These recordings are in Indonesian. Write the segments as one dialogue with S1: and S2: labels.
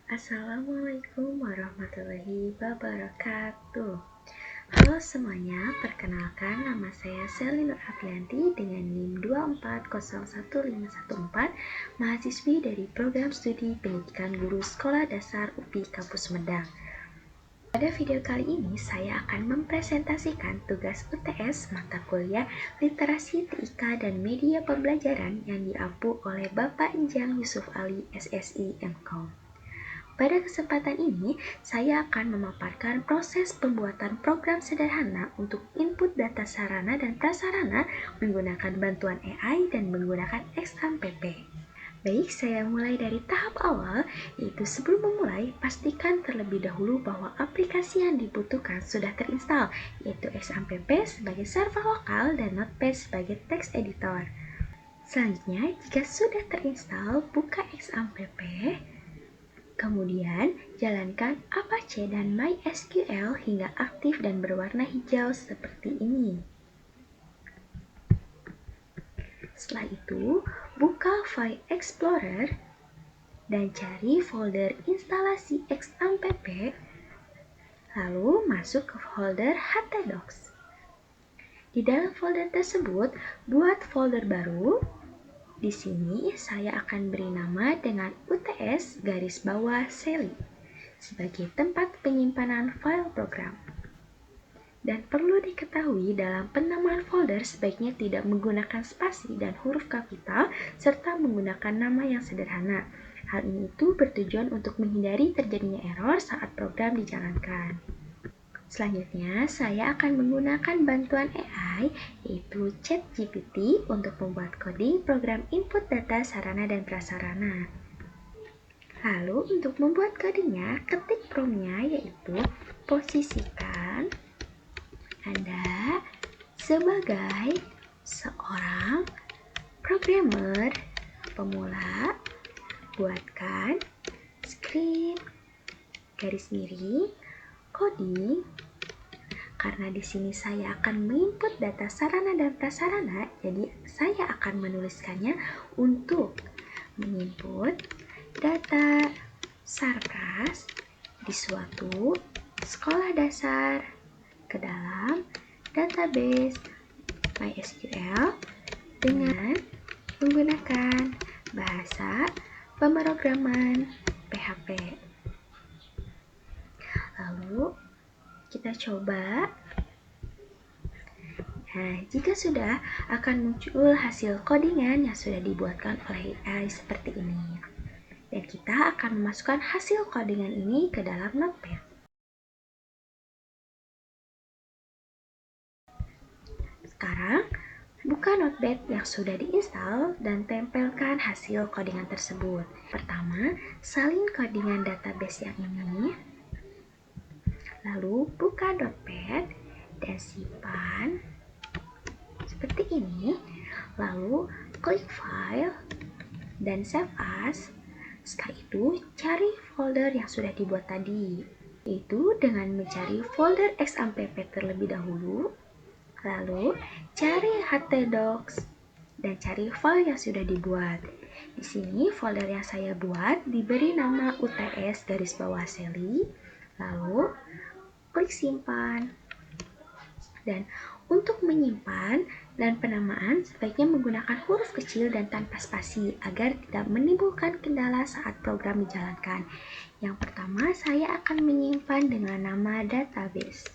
S1: Assalamualaikum warahmatullahi wabarakatuh. Halo semuanya, perkenalkan nama saya Selin Nur Aprianti dengan NIM 2401514, mahasiswi dari Program Studi Pendidikan Guru Sekolah Dasar UPI Kampus Medang. Pada video kali ini saya akan mempresentasikan tugas UTS mata kuliah Literasi TIK dan Media Pembelajaran yang diampu oleh Bapak Enjang Yusuf Ali SSI MKOM. Pada kesempatan ini, saya akan memaparkan proses pembuatan program sederhana untuk input data sarana dan prasarana menggunakan bantuan AI dan menggunakan XAMPP. Baik, saya mulai dari tahap awal, yaitu sebelum memulai, pastikan terlebih dahulu bahwa aplikasi yang dibutuhkan sudah terinstall, yaitu XAMPP sebagai server lokal dan Notepad sebagai text editor. Selanjutnya, jika sudah terinstall, buka XAMPP. Kemudian, jalankan Apache dan MySQL hingga aktif dan berwarna hijau seperti ini. Setelah itu, buka File Explorer dan cari folder instalasi XAMPP, lalu masuk ke folder htdocs. Di dalam folder tersebut, buat folder baru. Di sini saya akan beri nama dengan UTS_Seli sebagai tempat penyimpanan file program. Dan perlu diketahui dalam penamaan folder sebaiknya tidak menggunakan spasi dan huruf kapital serta menggunakan nama yang sederhana. Hal ini bertujuan untuk menghindari terjadinya error saat program dijalankan. Selanjutnya, saya akan menggunakan bantuan AI, yaitu ChatGPT, untuk membuat coding program input data sarana dan prasarana. Lalu, untuk membuat codingnya, ketik promptnya, yaitu posisikan Anda sebagai seorang programmer pemula, buatkan script garis miring coding. Karena di sini saya akan menginput data sarana dan prasarana, jadi saya akan menuliskannya untuk menginput data sarpras di suatu sekolah dasar ke dalam database MySQL dengan menggunakan bahasa pemrograman PHP. Lalu kita coba. Nah, jika sudah, akan muncul hasil codingan yang sudah dibuatkan oleh AI seperti ini. Dan kita akan memasukkan hasil codingan ini ke dalam Notepad. Sekarang, buka Notepad yang sudah diinstal dan tempelkan hasil codingan tersebut. Pertama, salin codingan database yang ini. Lalu, buka Notepad dan simpan seperti ini. Lalu, klik File dan Save As. Setelah itu, cari folder yang sudah dibuat tadi, yaitu dengan mencari folder XAMPP terlebih dahulu. Lalu, cari htdocs dan cari file yang sudah dibuat. Di sini folder yang saya buat diberi nama UTS_Seli. Lalu, klik simpan. Dan untuk menyimpan dan penamaan sebaiknya menggunakan huruf kecil dan tanpa spasi agar tidak menimbulkan kendala saat program dijalankan. Yang pertama, saya akan menyimpan dengan nama database.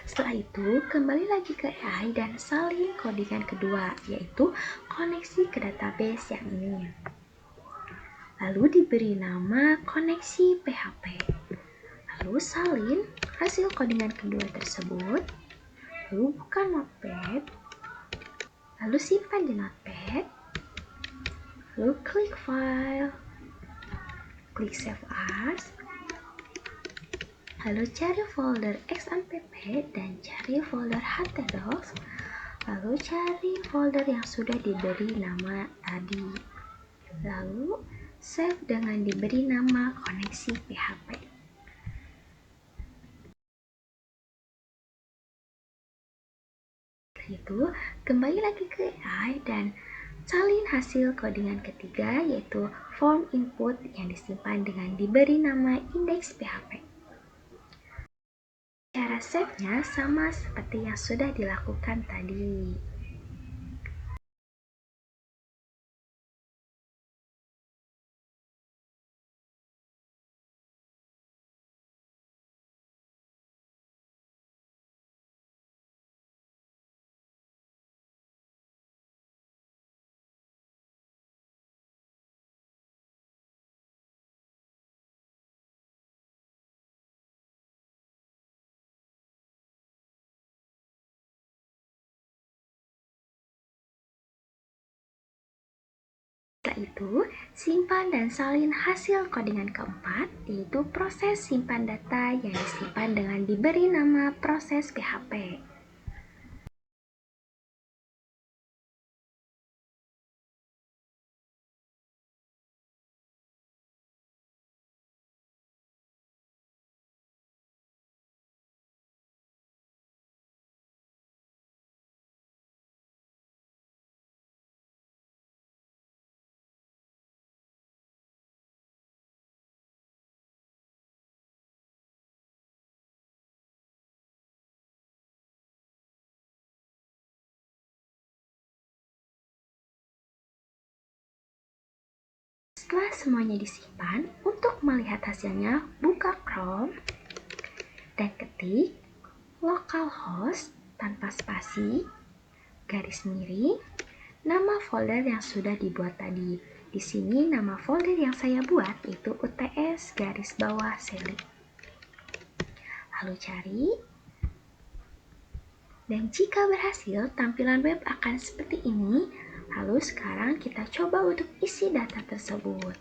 S1: Setelah itu, kembali lagi ke AI dan salin codingan kedua, yaitu koneksi ke database yang ini. Lalu diberi nama koneksi PHP. Lalu salin hasil codingan kedua tersebut. Lalu buka Notepad. Lalu simpan di Notepad. Lalu klik File. Klik Save As. Lalu cari folder XAMPP dan cari folder htdocs. Lalu cari folder yang sudah diberi nama tadi. Lalu save dengan diberi nama koneksi PHP. Setelah itu, kembali lagi ke AI dan Salin hasil codingan ketiga yaitu form input yang disimpan dengan diberi nama indeks PHP. Cara save-nya sama seperti yang sudah dilakukan tadi. Setelah itu, simpan dan salin hasil codingan keempat, yaitu proses simpan data yang disimpan dengan diberi nama proses PHP. Setelah semuanya disimpan, untuk melihat hasilnya, buka Chrome dan ketik localhost tanpa spasi, garis miring, nama folder yang sudah dibuat tadi. Di sini nama folder yang saya buat itu UTS garis bawah Seli. Lalu cari. Dan jika berhasil, tampilan web akan seperti ini. Lalu sekarang kita coba untuk isi data tersebut.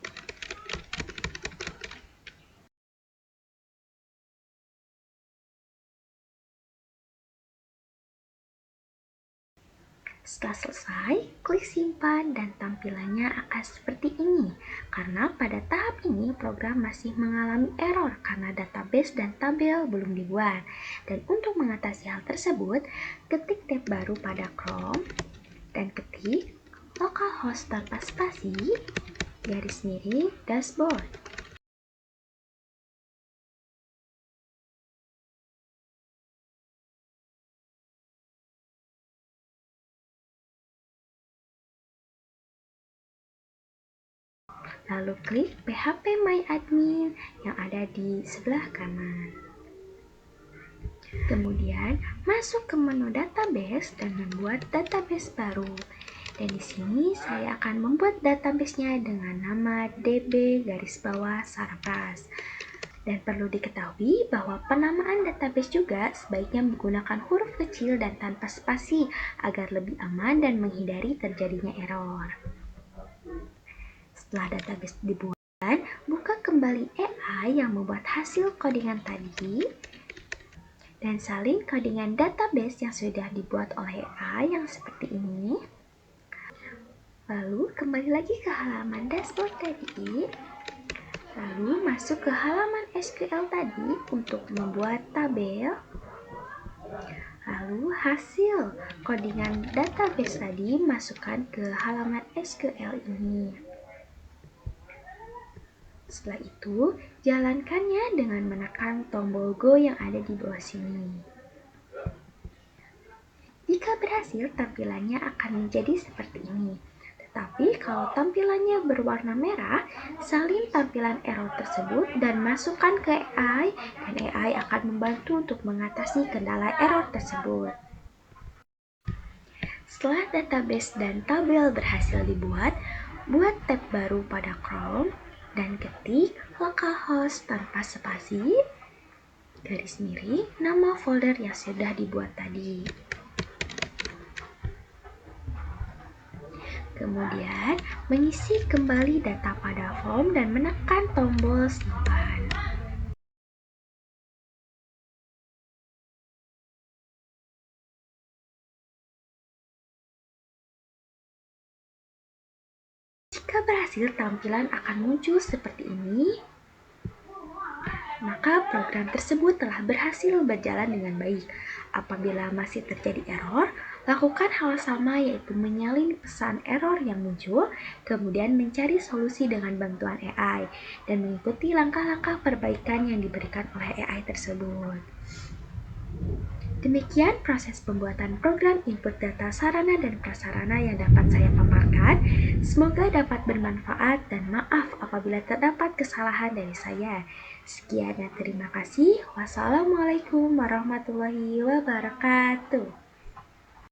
S1: Setelah selesai, klik simpan dan tampilannya akan seperti ini. Karena pada tahap ini program masih mengalami error karena database dan tabel belum dibuat. Dan untuk mengatasi hal tersebut, ketik tab baru pada Chrome dan ketik localhost tanpa spasi, garis miring, dashboard. Lalu klik PHP My Admin yang ada di sebelah kanan. Kemudian masuk ke menu database dan membuat database baru. Dan di sini saya akan membuat database-nya dengan nama DB garis bawah Sarpras. Dan perlu diketahui bahwa penamaan database juga sebaiknya menggunakan huruf kecil dan tanpa spasi agar lebih aman dan menghindari terjadinya error. Setelah database dibuat, buka kembali AI yang membuat hasil codingan tadi dan salin codingan database yang sudah dibuat oleh AI yang seperti ini. Lalu kembali lagi ke halaman dashboard tadi. Lalu masuk ke halaman SQL tadi untuk membuat tabel. Lalu hasil codingan database tadi masukkan ke halaman SQL ini. Setelah itu, jalankannya dengan menekan tombol Go yang ada di bawah sini. Jika berhasil, tampilannya akan menjadi seperti ini. Tetapi kalau tampilannya berwarna merah, salin tampilan error tersebut dan masukkan ke AI, dan AI akan membantu untuk mengatasi kendala error tersebut. Setelah database dan tabel berhasil dibuat, buat tab baru pada Chrome dan ketik localhost tanpa spasi, garis miring, nama folder yang sudah dibuat tadi. Kemudian, mengisi kembali data pada form dan menekan tombol simpan. Jika berhasil, tampilan akan muncul seperti ini. Maka program tersebut telah berhasil berjalan dengan baik. Apabila masih terjadi error, Lakukan hal sama, yaitu menyalin pesan error yang muncul, kemudian mencari solusi dengan bantuan AI, dan mengikuti langkah-langkah perbaikan yang diberikan oleh AI tersebut. Demikian proses pembuatan program input data sarana dan prasarana yang dapat saya paparkan. Semoga dapat bermanfaat dan maaf apabila terdapat kesalahan dari saya. Sekian dan terima kasih. Wassalamualaikum warahmatullahi wabarakatuh.